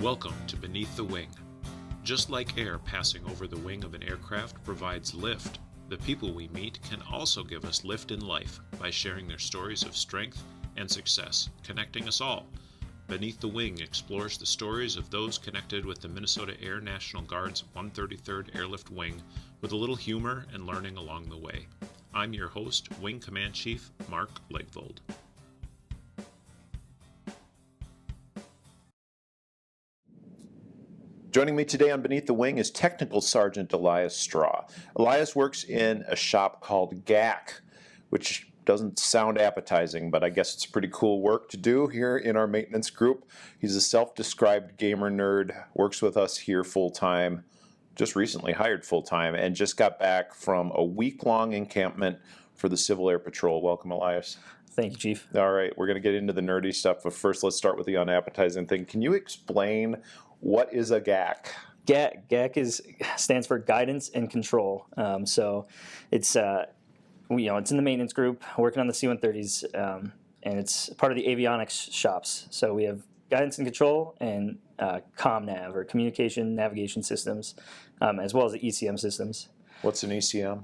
Welcome to Beneath the Wing. Just like air passing over the wing of an aircraft provides lift, the people we meet can also give us lift in life by sharing their stories of strength and success, connecting us all. Beneath the Wing explores the stories of those connected with the Minnesota Air National Guard's 133rd Airlift Wing with a little humor and learning along the way. I'm your host, Wing Command Chief Mark Legvold. Joining me today on Beneath the Wing is Technical Sergeant Elias Straw. Elias works in a shop called GAC, which doesn't sound appetizing, but I guess it's pretty cool work to do here in our maintenance group. He's a self-described gamer nerd, works with us here full-time, just recently hired full-time, and just got back from a week-long encampment for the Civil Air Patrol. Welcome, Elias. Thank you, Chief. All right, we're going to get into the nerdy stuff, but first let's start with the unappetizing thing. Can you explain what is a GAC? GAC stands for Guidance and Control. So it's it's in the maintenance group working on the C-130s, and it's part of the avionics shops. So we have guidance and control and ComNav, or communication navigation systems, as well as the ECM systems. What's an ECM?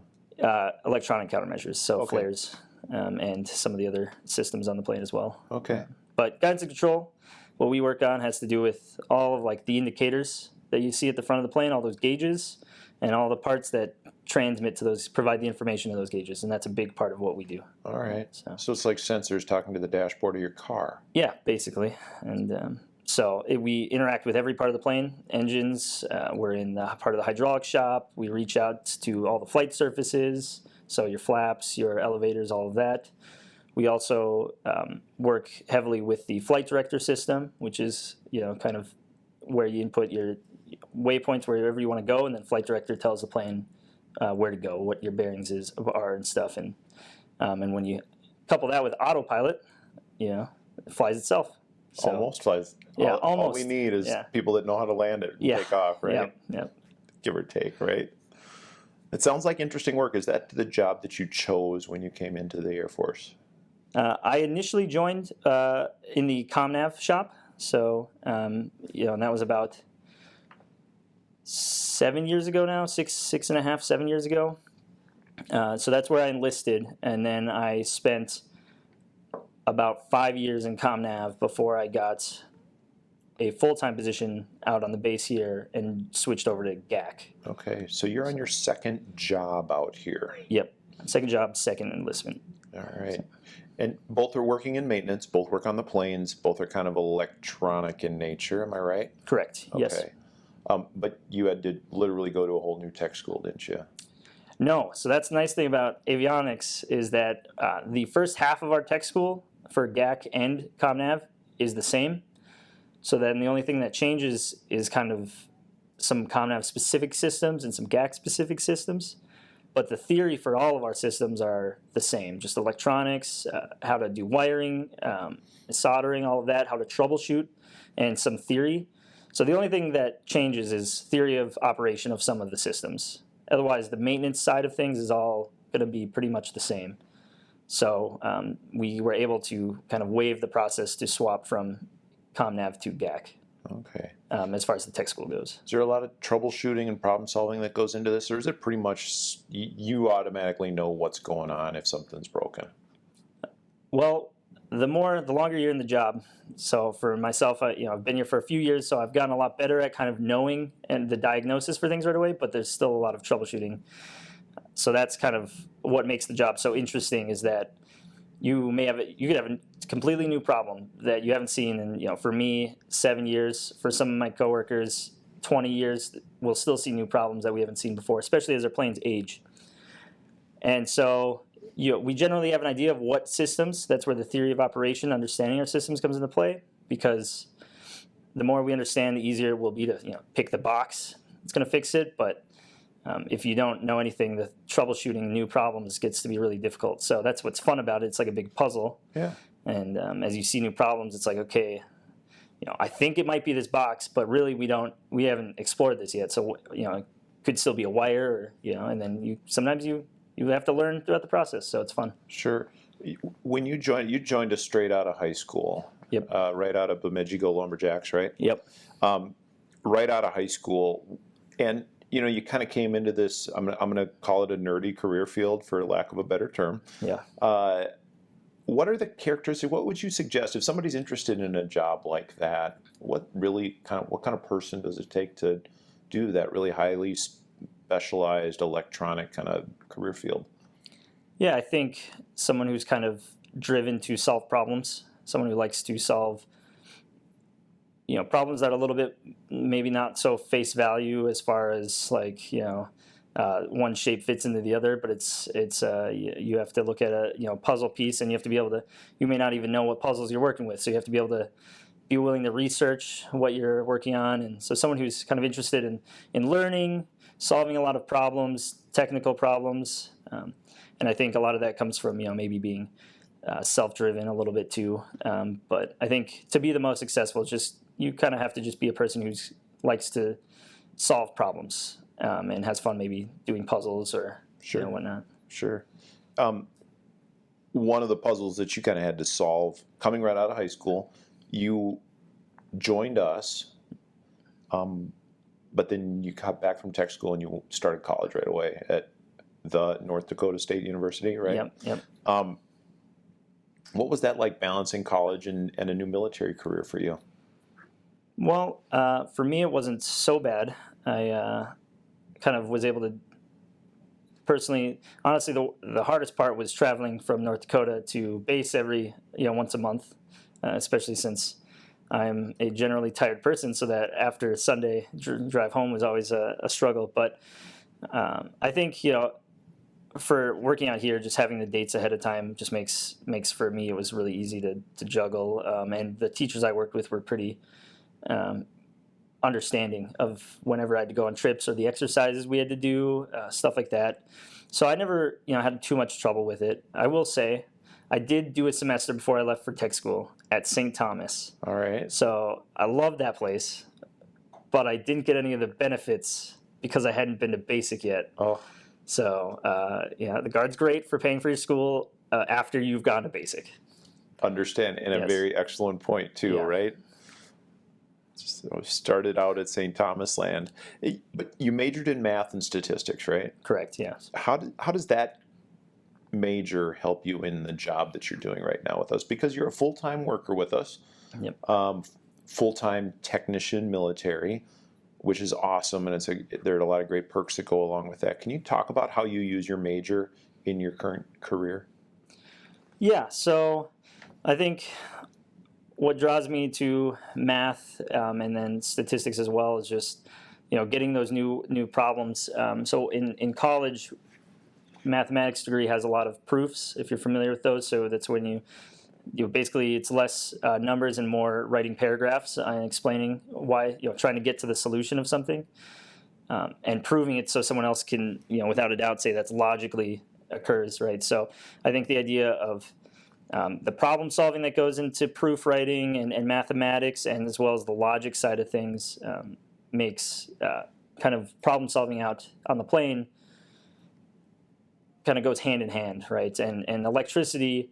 Electronic countermeasures, so Okay. flares, and some of the other systems on the plane as well. Okay. But guidance and control, what we work on has to do with all of like the indicators that you see at the front of the plane, all those gauges, and all the parts that transmit to those, provide the information to those gauges, and that's a big part of what we do. All right. So it's like sensors talking to the dashboard of your car. yeah, basically. And we interact with every part of the plane. Engines, we're in the part of the hydraulic shop. We reach out to all the flight surfaces, so your flaps, your elevators, all of that. We also work heavily with the flight director system, which is kind of where you input your waypoints wherever you want to go, and then flight director tells the plane where to go, what your bearings are and stuff. And when you couple that with autopilot, it flies itself. So, Almost flies. Yeah, all almost. we need is people that know how to land it and take off, right? Yeah. Give or take, right? It sounds like interesting work. Is that the job that you chose when you came into the Air Force? I initially joined in the ComNav shop, so and that was about 7 years ago now, six and a half, 7 years ago. So that's where I enlisted, and then I spent about 5 years in ComNav before I got a full-time position out on the base here and switched over to GAC. Okay, so you're on your second job out here. Yep, second job, second enlistment. All right. And both are working in maintenance, both work on the planes, both are kind of electronic in nature, am I right? Correct, Okay. yes. But you had to literally go to a whole new tech school, didn't you? No, so that's the nice thing about avionics is that the first half of our tech school for GAC and ComNav is the same. So then the only thing that changes is kind of some ComNav specific systems and some GAC specific systems. But the theory for all of our systems are the same, just electronics, how to do wiring, soldering, all of that, how to troubleshoot, and some theory. So the only thing that changes is theory of operation of some of the systems. Otherwise, the maintenance side of things is all going to be pretty much the same. So we were able to kind of waive the process to swap from ComNav to GAC. Okay. As far as the tech school goes. Is there a lot of troubleshooting and problem solving that goes into this, or is it pretty much you automatically know what's going on if something's broken? Well, the longer you're in the job. So for myself, I've been here for a few years, so I've gotten a lot better at kind of knowing and the diagnosis for things right away. But there's still a lot of troubleshooting. So that's kind of what makes the job so interesting, is that you could have a completely new problem that you haven't seen in, for me, 7 years. For some of my coworkers, 20 years. We'll still see new problems that we haven't seen before, especially as our planes age. And so we generally have an idea of what systems. That's where the theory of operation, understanding our systems, comes into play, because the more we understand, the easier it will be to pick the box. It's going to fix it, but if you don't know anything, the troubleshooting new problems gets to be really difficult. So that's what's fun about it. It's like a big puzzle. Yeah. And as you see new problems, it's like, okay, I think it might be this box, but really we haven't explored this yet. So it could still be a wire, or and then sometimes you have to learn throughout the process. So it's fun. Sure. When you joined us straight out of high school. Yep. Right out of Bemidji Go Lumberjacks, right? Yep. Right out of high school, and you kind of came into this. I'm gonna call it a nerdy career field, for lack of a better term. Yeah. What are the characteristics? What would you suggest if somebody's interested in a job like that? What kind of person does it take to do that really highly specialized electronic kind of career field? Yeah, I think someone who's kind of driven to solve problems, someone who likes to solve, problems that are a little bit maybe not so face value as far as like, one shape fits into the other, but you have to look at a puzzle piece, and you have to be able to. You may not even know what puzzles you're working with, so you have to be able to be willing to research what you're working on, and so someone who's kind of interested in learning, solving a lot of problems, technical problems, and I think a lot of that comes from maybe being self-driven a little bit too. But I think to be the most successful, you kind of have to just be a person who likes to solve problems. And has fun maybe doing puzzles or whatnot. Sure. One of the puzzles that you kind of had to solve coming right out of high school, you joined us, but then you got back from tech school and you started college right away at the North Dakota State University, right? Yep. What was that like, balancing college and a new military career for you? Well, for me, it wasn't so bad. I kind of was able to personally, honestly, the hardest part was traveling from North Dakota to base every once a month, especially since I'm a generally tired person, so that after Sunday drive home was always a struggle. But I think for working out here, just having the dates ahead of time just makes for me, it was really easy to juggle, and the teachers I worked with were pretty understanding of whenever I had to go on trips or the exercises we had to do, stuff like that. So I never, had too much trouble with it. I will say, I did do a semester before I left for tech school at St. Thomas. All right. So I loved that place, but I didn't get any of the benefits because I hadn't been to basic yet. Oh. So the Guard's great for paying for your school after you've gone to basic. Understand, and Yes. a very excellent point too, Yeah. right? So started out at St. Thomas Land, but you majored in math and statistics, right? Correct, yes. How does that major help you in the job that you're doing right now with us? Because you're a full-time worker with us, Yep. Full-time technician military, which is awesome, and there are a lot of great perks that go along with that. Can you talk about how you use your major in your current career? Yeah, so I think what draws me to math and then statistics as well is just getting those new problems. So in college, mathematics degree has a lot of proofs, if you're familiar with those. So that's when you basically, it's less numbers and more writing paragraphs and explaining why, trying to get to the solution of something and proving it so someone else can without a doubt say that's logically occurs, right? So I think the idea of the problem solving that goes into proof writing and mathematics, and as well as the logic side of things, makes kind of problem solving out on the plane kind of goes hand in hand, right? And electricity,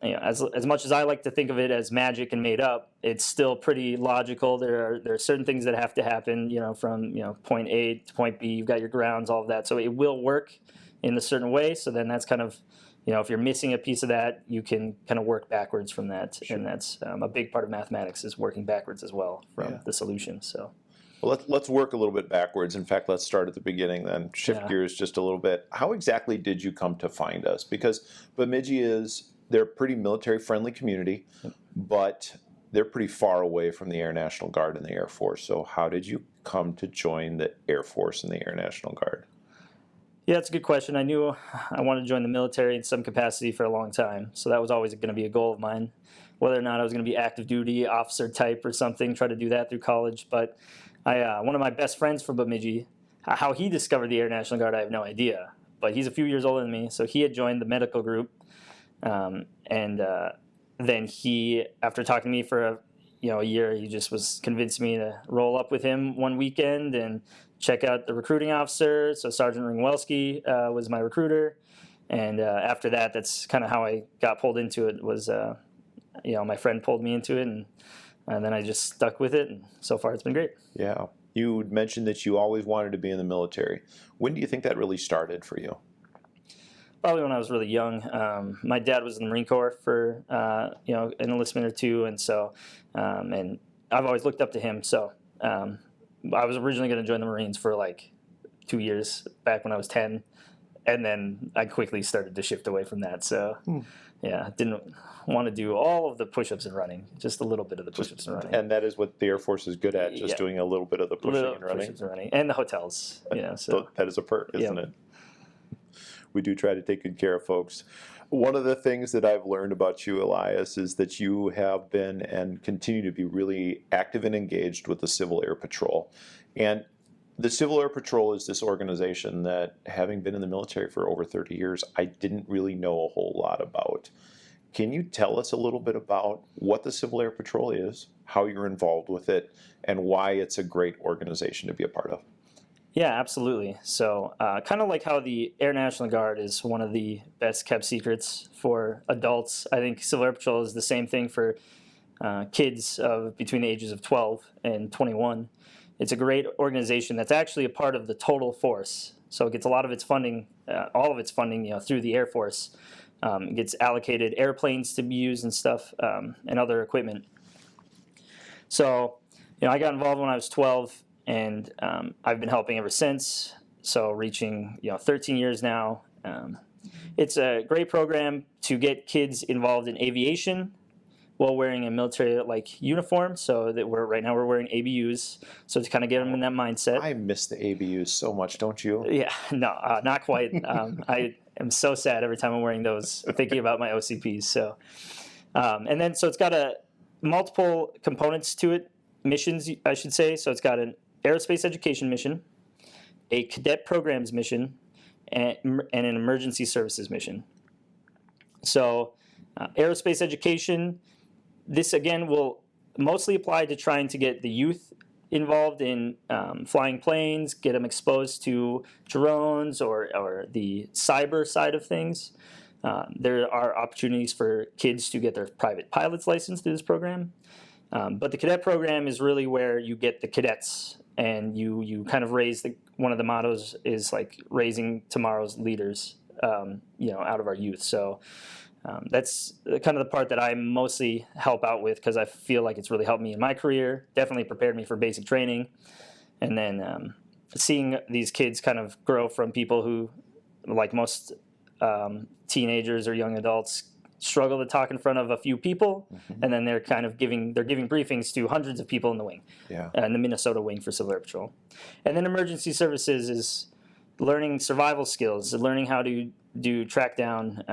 as much as I like to think of it as magic and made up, it's still pretty logical. There are certain things that have to happen, from point A to point B. You've got your grounds, all of that, so it will work in a certain way. So then that's kind of if you're missing a piece of that, you can kind of work backwards from that. Sure. And that's a big part of mathematics is working backwards as well from the solution. So, well, let's work a little bit backwards. In fact, let's start at the beginning then. Shift gears just a little bit. How exactly did you come to find us? Because Bemidji they're a pretty military-friendly community, but they're pretty far away from the Air National Guard and the Air Force. So how did you come to join the Air Force and the Air National Guard? Yeah, it's a good question. I knew I wanted to join the military in some capacity for a long time, so that was always going to be a goal of mine. Whether or not I was going to be active duty, officer type or something, try to do that through college. But one of my best friends from Bemidji, how he discovered the Air National Guard, I have no idea. But he's a few years older than me, so he had joined the medical group. Then he, after talking to me for a year, he just was convinced me to roll up with him one weekend and check out the recruiting officer. So Sergeant Ringwelski was my recruiter. And after that, that's kind of how I got pulled into it, was my friend pulled me into it, and then I just stuck with it, and so far it's been great. Yeah. You mentioned that you always wanted to be in the military. When do you think that really started for you? Probably when I was really young. My dad was in the Marine Corps for an enlistment or two, and so and I've always looked up to him. So I was originally going to join the Marines for like 2 years back when I was 10, and then I quickly started to shift away from that. So yeah, didn't want to do all of the push-ups and running, just a little bit of the push-ups and running. And that is what the Air Force is good at, just doing a little bit of the pushing and running. Push-ups and running, and the hotels. So that is a perk, isn't it? We do try to take good care of folks. One of the things that I've learned about you, Elias, is that you have been and continue to be really active and engaged with the Civil Air Patrol. And the Civil Air Patrol is this organization that, having been in the military for over 30 years, I didn't really know a whole lot about. Can you tell us a little bit about what the Civil Air Patrol is, how you're involved with it, and why it's a great organization to be a part of? Yeah, absolutely. So kind of like how the Air National Guard is one of the best kept secrets for adults, I think Civil Air Patrol is the same thing for kids of between the ages of 12 and 21. It's a great organization that's actually a part of the total force. So it gets a lot of its funding, all of its funding, through the Air Force. It gets allocated airplanes to be used and stuff, and other equipment. So, I got involved when I was 12, and I've been helping ever since. So reaching, 13 years now. It's a great program to get kids involved in aviation while wearing a military-like uniform. So that right now we're wearing ABUs, so to kind of get them in that mindset. I miss the ABUs so much, don't you? Yeah, no, not quite. I am so sad every time I'm wearing those, thinking about my OCPs. So, and then so it's got multiple components to it, missions, I should say. So it's got an aerospace education mission, a cadet programs mission, and an emergency services mission. So, aerospace education. This, again, will mostly apply to trying to get the youth involved in flying planes, get them exposed to drones or the cyber side of things. There are opportunities for kids to get their private pilot's license through this program. But the cadet program is really where you get the cadets, and you kind of raise one of the mottos is like raising tomorrow's leaders, out of our youth. So that's kind of the part that I mostly help out with, because I feel like it's really helped me in my career, definitely prepared me for basic training. And then seeing these kids kind of grow from people who, like most teenagers or young adults, struggle to talk in front of a few people, and then they're kind of giving briefings to hundreds of people in the wing, in the Minnesota wing for Civil Air Patrol. And then emergency services is learning survival skills, learning how to track down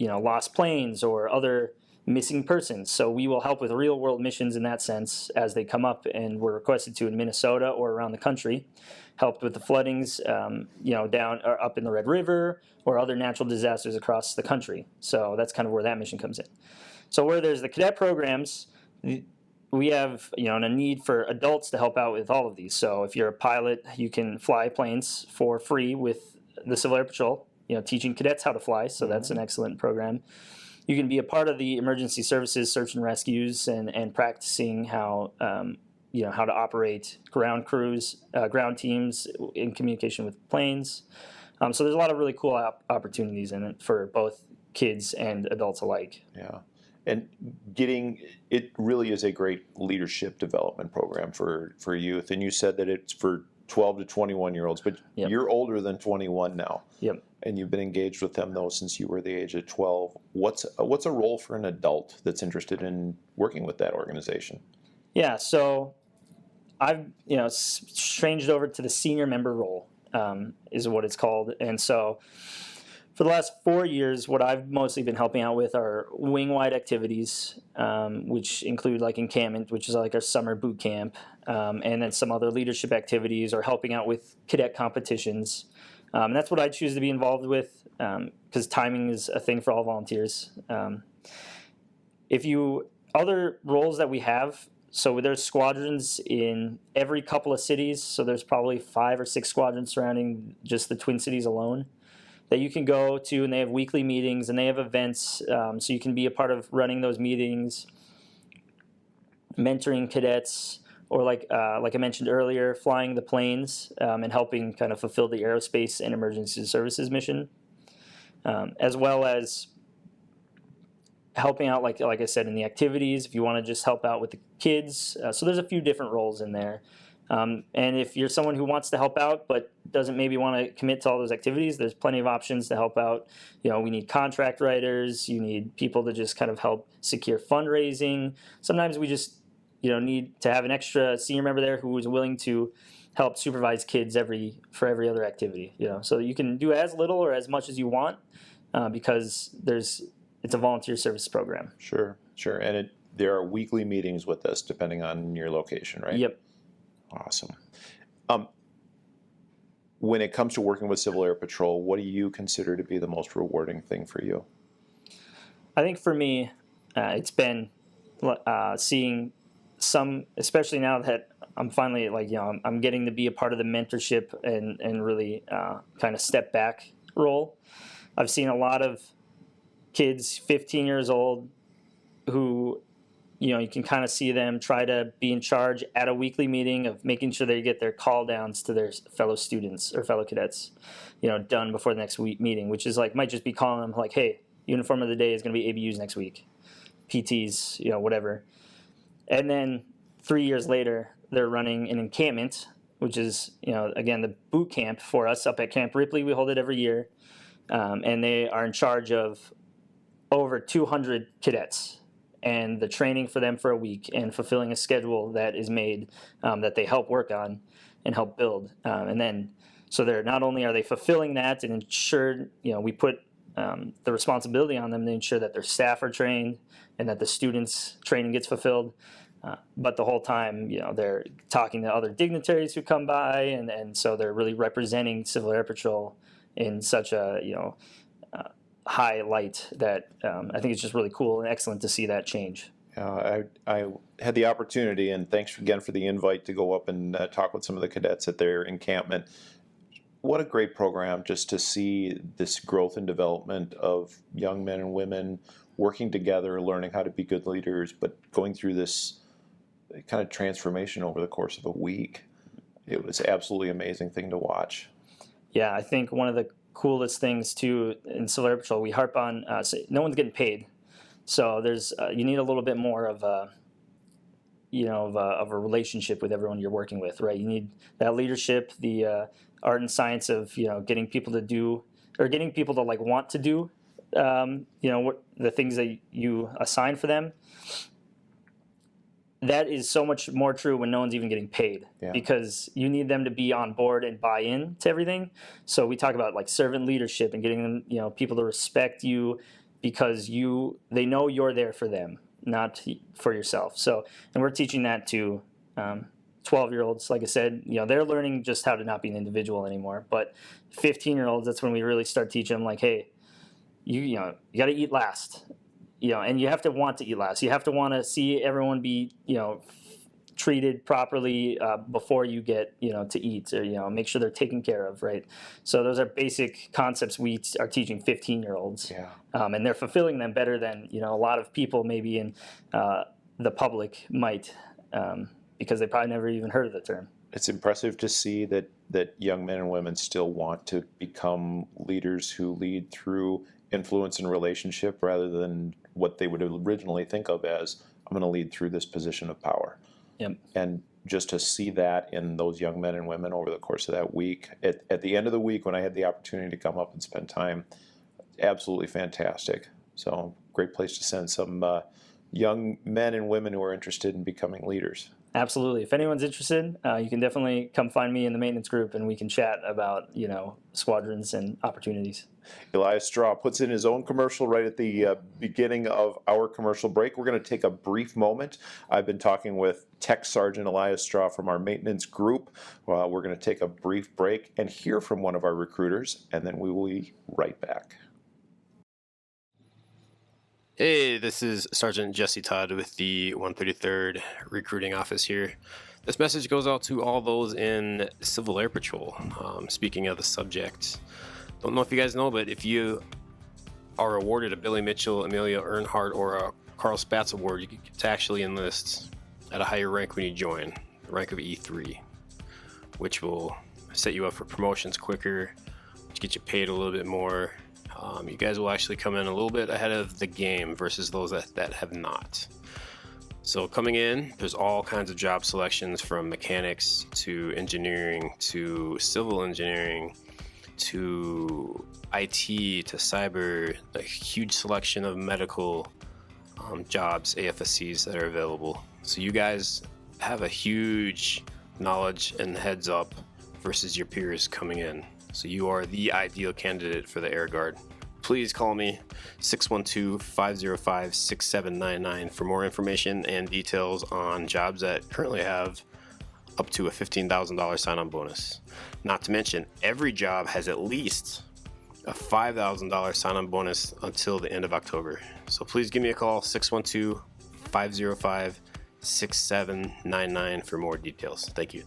lost planes or other missing persons. So we will help with real world missions in that sense as they come up, and we're requested to in Minnesota or around the country. Helped with the floodings, down or up in the Red River, or other natural disasters across the country. So that's kind of where that mission comes in. So where there's the cadet programs, we have a need for adults to help out with all of these. So if you're a pilot, you can fly planes for free with the Civil Air Patrol, teaching cadets how to fly. So that's an excellent program. You can be a part of the emergency services, search and rescues, and practicing how how to operate ground crews, ground teams in communication with planes. So there's a lot of really cool opportunities in it for both kids and adults alike. Yeah. And it really is a great leadership development program for youth. And you said that it's for 12 to 21-year-olds, but you're older than 21 now. Yep. And you've been engaged with them, though, since you were the age of 12. What's a role for an adult that's interested in working with that organization? Yeah, so I've changed over to the senior member role, is what it's called. And so for the last 4 years, what I've mostly been helping out with are wing-wide activities, which include like encampment, which is like our summer boot camp, and then some other leadership activities, or helping out with cadet competitions. And that's what I choose to be involved with, because timing is a thing for all volunteers. Other roles that we have, so there's squadrons in every couple of cities, so there's probably 5 or 6 squadrons surrounding just the Twin Cities alone. that you can go to, and they have weekly meetings and they have events, so you can be a part of running those meetings, mentoring cadets, or like I mentioned earlier, flying the planes and helping kind of fulfill the aerospace and emergency services mission, as well as helping out, like I said, in the activities, if you want to just help out with the kids. So there's a few different roles in there. And if you're someone who wants to help out but doesn't maybe want to commit to all those activities, there's plenty of options to help out. We need contract writers. You need people to just kind of help secure fundraising. Sometimes we just need to have an extra senior member there who is willing to help supervise kids for every other activity. So you can do as little or as much as you want because it's a volunteer service program. Sure. And there are weekly meetings with this depending on your location, right? Yep. Awesome. When it comes to working with Civil Air Patrol, what do you consider to be the most rewarding thing for you? I think for me, it's been seeing some, especially now that I'm finally I'm getting to be a part of the mentorship and really kind of step back role. I've seen a lot of kids 15 years old who you can kind of see them try to be in charge at a weekly meeting of making sure they get their call downs to their fellow students or fellow cadets done before the next week meeting, which is might just be calling them hey, uniform of the day is going to be ABUs next week, PTs, whatever. And then 3 years later, they're running an encampment, which is, again, the boot camp for us up at Camp Ripley. We hold it every year. And they are in charge of over 200 cadets and the training for them for a week and fulfilling a schedule that is made that they help work on and help build. And then, so they're not only are they fulfilling that and ensured, we put the responsibility on them to ensure that their staff are trained and that the students' training gets fulfilled. But the whole time, they're talking to other dignitaries who come by, and so they're really representing Civil Air Patrol in such a high light that I think it's just really cool and excellent to see that change. I had the opportunity, and thanks again for the invite to go up and talk with some of the cadets at their encampment. What a great program just to see this growth and development of young men and women working together, learning how to be good leaders, but going through this kind of transformation over the course of a week. It was absolutely amazing thing to watch. Yeah, I think one of the coolest things too in Civil Air Patrol, we harp on no one's getting paid, so there's you need a little bit more of a of a relationship with everyone you're working with, right? You need that leadership, the art and science of getting people to do or getting people to want to do what the things that you assign for them. That is so much more true when no one's even getting paid, because you need them to be on board and buy in to everything. So we talk about servant leadership and getting them, people to respect you because they know you're there for them, not for yourself. So, and we're teaching that to 12-year-olds. Like I said, they're learning just how to not be an individual anymore. But 15-year-olds, that's when we really start teaching them hey, you got to eat last. And you have to want to eat last. You have to want to see everyone be, treated properly before you get, to eat, or, make sure they're taken care of, right? So those are basic concepts we are teaching 15-year-olds. Yeah. And they're fulfilling them better than, a lot of people maybe in the public might, because they probably never even heard of the term. It's impressive to see that young men and women still want to become leaders who lead through influence and relationship rather than what they would originally think of as, I'm going to lead through this position of power. Yep. And just to see that in those young men and women over the course of that week, at the end of the week when I had the opportunity to come up and spend time, absolutely fantastic. So great place to send some young men and women who are interested in becoming leaders. Absolutely. If anyone's interested, you can definitely come find me in the maintenance group and we can chat about, squadrons and opportunities. Elias Straw puts in his own commercial right at the beginning of our commercial break. We're going to take a brief moment. I've been talking with Tech Sergeant Elias Straw from our maintenance group. We're going to take a brief break and hear from one of our recruiters, and then we will be right back. Hey, this is Sergeant Jesse Todd with the 133rd Recruiting Office here. This message goes out to all those in Civil Air Patrol. Speaking of the subject, Don't know if you guys know, but if you are awarded a Billy Mitchell, Amelia Earnhardt, or a Carl Spatz award, you get to actually enlist at a higher rank when you join, the rank of E3, which will set you up for promotions quicker, which get you paid a little bit more. You guys will actually come in a little bit ahead of the game versus those that have not. So coming in, there's all kinds of job selections, from mechanics to engineering to civil engineering to IT to cyber, a huge selection of medical jobs, AFSCs that are available. So you guys have a huge knowledge and heads up versus your peers coming in. So you are the ideal candidate for the Air Guard. Please call me 612-505-6799 for more information and details on jobs that currently have up to a $15,000 sign-on bonus. Not to mention, every job has at least a $5,000 sign-on bonus until the end of October. So please give me a call, 612-505-6799 for more details. Thank you.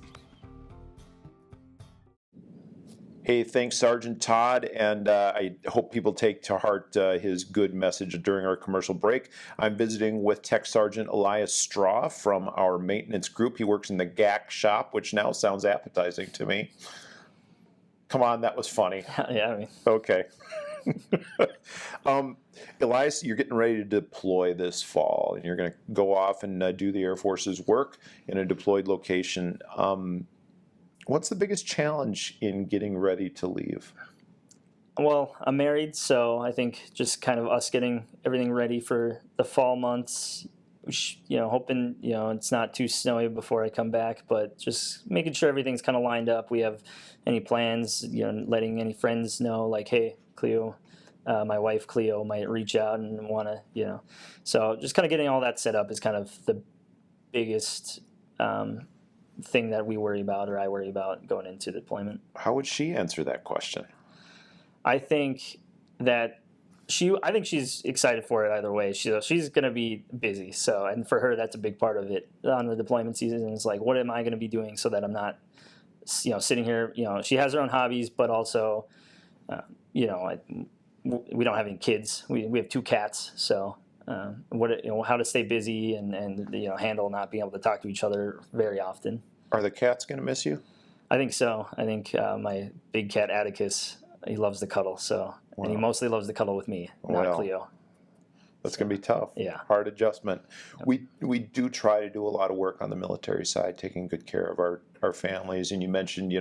Hey, thanks, Sergeant Todd, and I hope people take to heart his good message during our commercial break. I'm visiting with Tech Sergeant Elias Straw from our maintenance group. He works in the GAC shop, which now sounds appetizing to me. Come on, that was funny. Yeah, I mean. Okay. Elias, you're getting ready to deploy this fall, and you're going to go off and do the Air Force's work in a deployed location. What's the biggest challenge in getting ready to leave? Well, I'm married, so I think just kind of us getting everything ready for the fall months, hoping, it's not too snowy before I come back, but just making sure everything's kind of lined up. We have any plans, letting any friends know, like, hey, Cleo, my wife Cleo might reach out and want to, so just kind of getting all that set up is kind of the biggest thing that we worry about, or I worry about going into deployment. How would she answer that question? I think she's excited for it either way. She's going to be busy. So, and for her, that's a big part of it on the deployment season. Is like, what am I going to be doing so that I'm not, sitting here, she has her own hobbies, but also, we don't have any kids. We have 2 cats. So, how to stay busy and handle not being able to talk to each other very often. Are the cats going to miss you? I think so. I think my big cat Atticus, he loves to cuddle. So, and he mostly loves to cuddle with me, not Cleo. That's going to be tough. Yeah. Hard adjustment. Yep. We do try to do a lot of work on the military side, taking good care of our families. And you mentioned,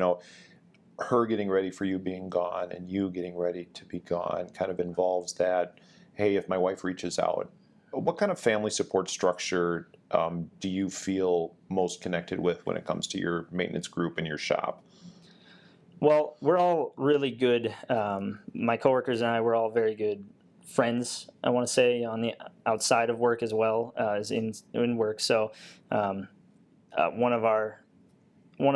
her getting ready for you being gone and you getting ready to be gone kind of involves that. Hey, if my wife reaches out, what kind of family support structure do you feel most connected with when it comes to your maintenance group and your shop? Well, we're all really good. My coworkers and I, we're all very good friends, I want to say, on the outside of work as well as in work. So one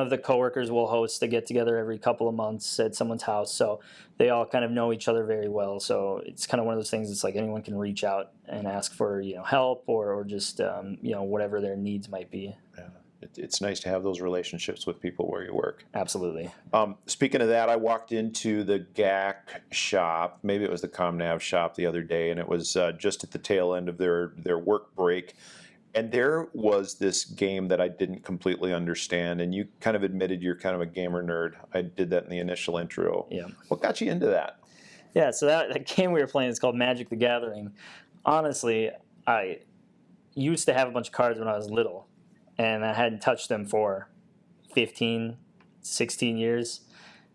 of the coworkers will host a get-together every couple of months at someone's house. So they all kind of know each other very well. So it's kind of one of those things. It's like anyone can reach out and ask for help or just whatever their needs might be. Yeah. It's nice to have those relationships with people where you work. Absolutely. Speaking of that, I walked into the GAC shop. Maybe it was the ComNav shop the other day, and it was just at the tail end of their work break. And there was this game that I didn't completely understand, and you kind of admitted you're kind of a gamer nerd. I did that in the initial intro. Yeah. What got you into that? Yeah, so that game we were playing is called Magic the Gathering. Honestly, I used to have a bunch of cards when I was little, and I hadn't touched them for 15, 16 years.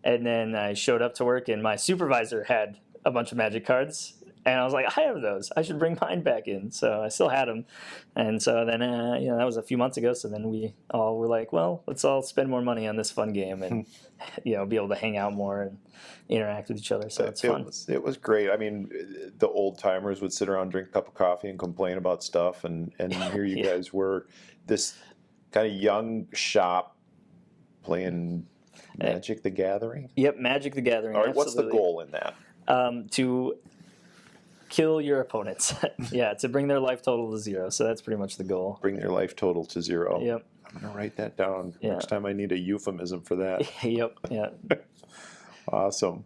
And then I showed up to work, and my supervisor had a bunch of Magic cards. And I was like, I have those. I should bring mine back in. So I still had them. And so then, that was a few months ago. So then we all were like, well, let's all spend more money on this fun game and, be able to hang out more and interact with each other. So it's fun. It was great. I mean, the old timers would sit around, drink a cup of coffee and complain about stuff. And here you guys were, this kind of young shop playing Magic the Gathering. Yep, Magic the Gathering. All right, absolutely. What's the goal in that? To kill your opponents. To bring their life total to 0. So that's pretty much the goal. Bring their life total to 0. Yep. I'm going to write that down next time I need a euphemism for that. Yep. Yeah. Awesome.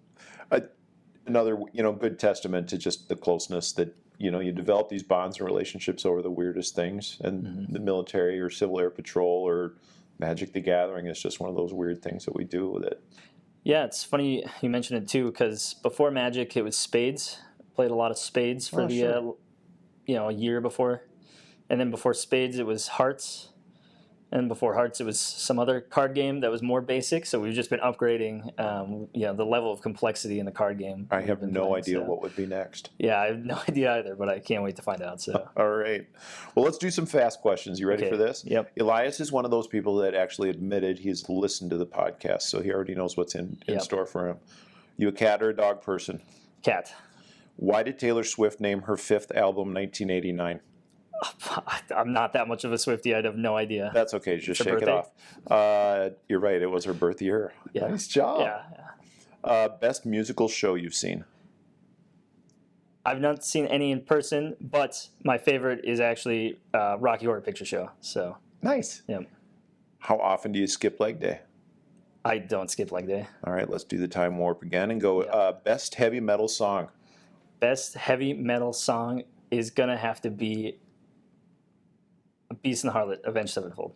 another, good testament to just the closeness that, you develop these bonds and relationships over the weirdest things. And the military or Civil Air Patrol or Magic the Gathering is just one of those weird things that we do that. Yeah, it's funny you mentioned it too, because before Magic, it was spades. Played a lot of spades for a year before. And then before spades, it was hearts. And before hearts, it was some other card game that was more basic. So we've just been upgrading, the level of complexity in the card game. I have no idea what would be next. Yeah, I have no idea either, but I can't wait to find out. So. All right. Well, let's do some fast questions. You ready for this? Yep. Elias is one of those people that actually admitted he's listened to the podcast, so he already knows what's in store for him. You a cat or a dog person? Cat. Why did Taylor Swift name her 5th album 1989? I'm not that much of a Swiftie. I'd have no idea. That's okay. Just shake it off. You're right. It was her birth year. Yeah. Nice job. Yeah. Best musical show you've seen? I've not seen any in person, but my favorite is actually Rocky Horror Picture Show. So nice. Yeah. How often do you skip leg day? I don't skip leg day. All right. Let's do the time warp again and go. Best heavy metal song? Best heavy metal song is going to have to be Beast and the Harlot, Avenged Sevenfold.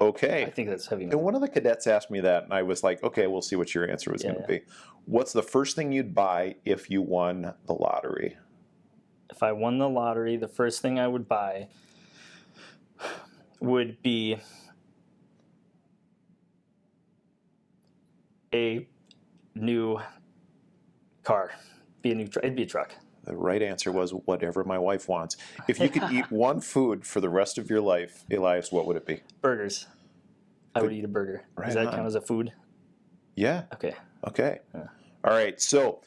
Okay. I think that's heavy metal. And one of the cadets asked me that, and I was like, okay, we'll see what your answer was going to be. What's the first thing you'd buy if you won the lottery? If I won the lottery, the first thing I would buy would be a new car. It'd be a truck. The right answer was whatever my wife wants. If you could eat one food for the rest of your life, Elias, what would it be? Burgers. I would eat a burger. Right Does that on. count as a food? Yeah. Okay. Yeah. All right. So,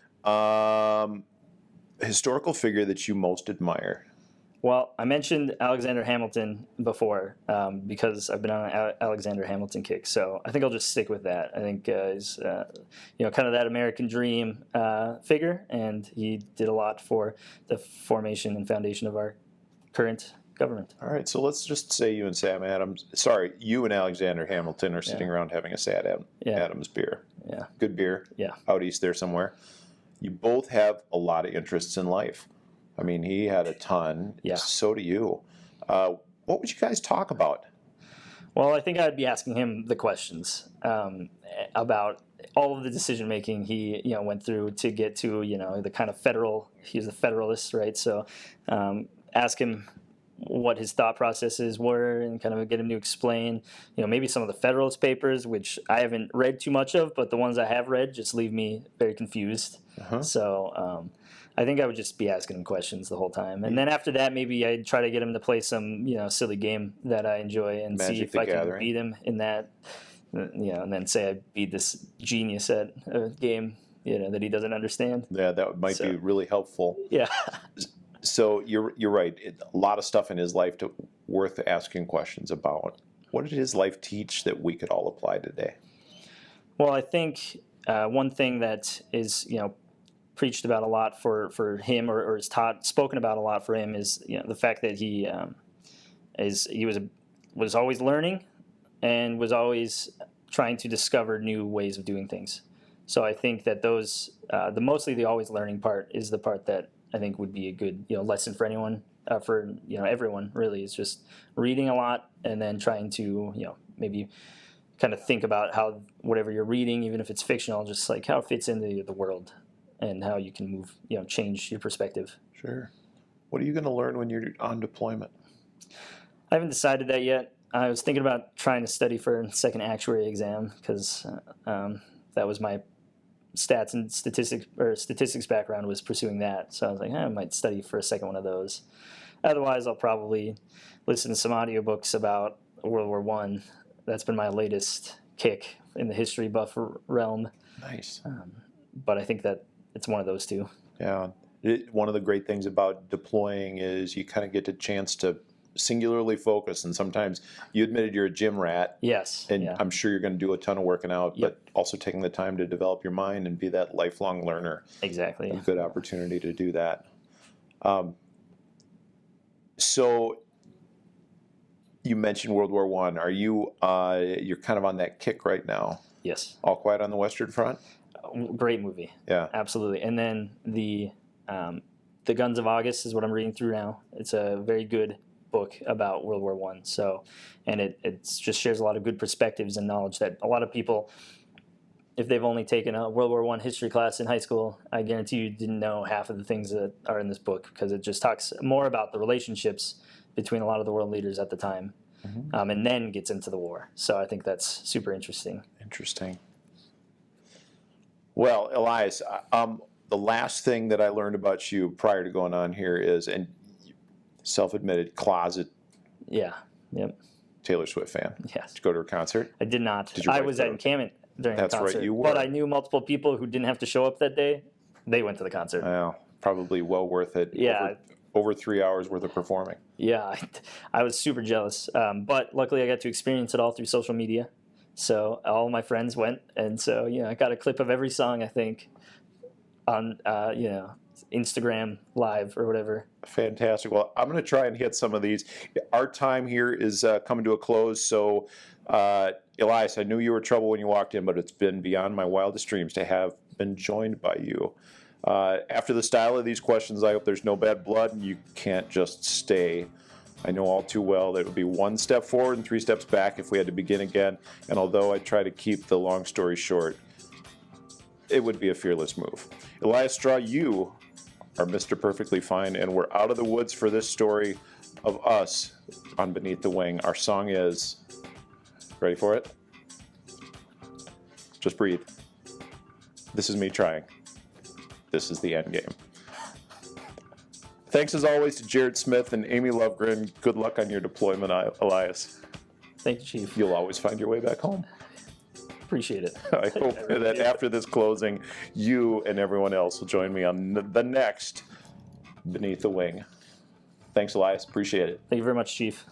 historical figure that you most admire? Well, I mentioned Alexander Hamilton before because I've been on an Alexander Hamilton kick, so I think I'll just stick with that. I think he's kind of that American dream figure, and he did a lot for the formation and foundation of our current government. All right, so let's just say you and Alexander Hamilton are sitting around having a Sad Adams beer. Yeah. Good beer. Yeah. Out east there somewhere. You both have a lot of interests in life. I mean, he had a ton. Yeah. So do you. What would you guys talk about? Well, I think I'd be asking him the questions about all of the decision making he went through to get to the kind of federal. He was a federalist, right? So ask him what his thought processes were and kind of get him to explain, maybe some of the Federalist Papers, which I haven't read too much of, but the ones I have read just leave me very confused. So I think I would just be asking him questions the whole time. And then after that, maybe I'd try to get him to play some, silly game that I enjoy and see if I can beat him in that, and then say I beat this genius at a game, that he doesn't understand. Yeah, that might be really helpful. Yeah. So you're right. A lot of stuff in his life worth asking questions about. What did his life teach that we could all apply today? Well, I think one thing that is, preached about a lot for him or is spoken about a lot for him is the fact that he was always learning and was always trying to discover new ways of doing things. So I think that mostly the always learning part is the part that I think would be a good lesson for anyone, for everyone really, is just reading a lot and then trying to maybe kind of think about how whatever you're reading, even if it's fictional, just like how it fits into the world and how you can move, change your perspective. Sure. What are you going to learn when you're on deployment? I haven't decided that yet. I was thinking about trying to study for a second actuary exam because that was my stats and statistics background, was pursuing that. So I was like, I might study for a second one of those. Otherwise, I'll probably listen to some audiobooks about World War I. That's been my latest kick in the history buff realm. Nice. But I think that it's one of those two. Yeah. One of the great things about deploying is you kind of get a chance to singularly focus, and sometimes you admitted you're a gym rat. Yes. And I'm sure you're going to do a ton of working out, but also taking the time to develop your mind and be that lifelong learner. Exactly. A good opportunity to do that. So you mentioned World War I. Are you you're kind of on that kick right now? Yes. All Quiet on the Western Front? Great movie. Yeah. Absolutely. And then the Guns of August is what I'm reading through now. It's a very good book about World War One. So, and it just shares a lot of good perspectives and knowledge that a lot of people, if they've only taken a World War One history class in high school, I guarantee you didn't know half of the things that are in this book, because it just talks more about the relationships between a lot of the world leaders at the time, and then gets into the war. So I think that's super interesting. Interesting. Well, Elias, the last thing that I learned about you prior to going on here is, and self-admitted closet Yeah. Yep. Taylor Swift fan. Yes. Did you go to her concert? I did not. Did you I write was the- at encampment during That's the right, concert. you were. But I knew multiple people who didn't have to show up that day. They went to the concert. Well, probably well worth it. Yeah. Over 3 hours worth of performing. Yeah, I was super jealous. But luckily, I got to experience it all through social media. So all my friends went, and so I got a clip of every song, I think, on Instagram Live or whatever. Fantastic. Well, I'm going to try and hit some of these. Our time here is coming to a close. So, Elias, I knew you were trouble when you walked in, but it's been beyond my wildest dreams to have been joined by you. After the style of these questions, I hope there's no bad blood and you can't just stay. I know all too well that it would be 1 step forward and 3 steps back if we had to begin again. And although I try to keep the long story short, it would be a fearless move. Elias Straw, you are Mr. Perfectly Fine, and we're out of the woods for this story of us on Beneath the Wing. Our song is, ready for it? Just breathe. This is me trying. This is the end game. Thanks as always to Jared Smith and Amy Lovegren. Good luck on your deployment, Elias. Thank you, Chief. You'll always find your way back home. Appreciate it. I hope that after this closing, you and everyone else will join me on the next Beneath the Wing. Thanks, Elias. Appreciate it. Thank you very much, Chief.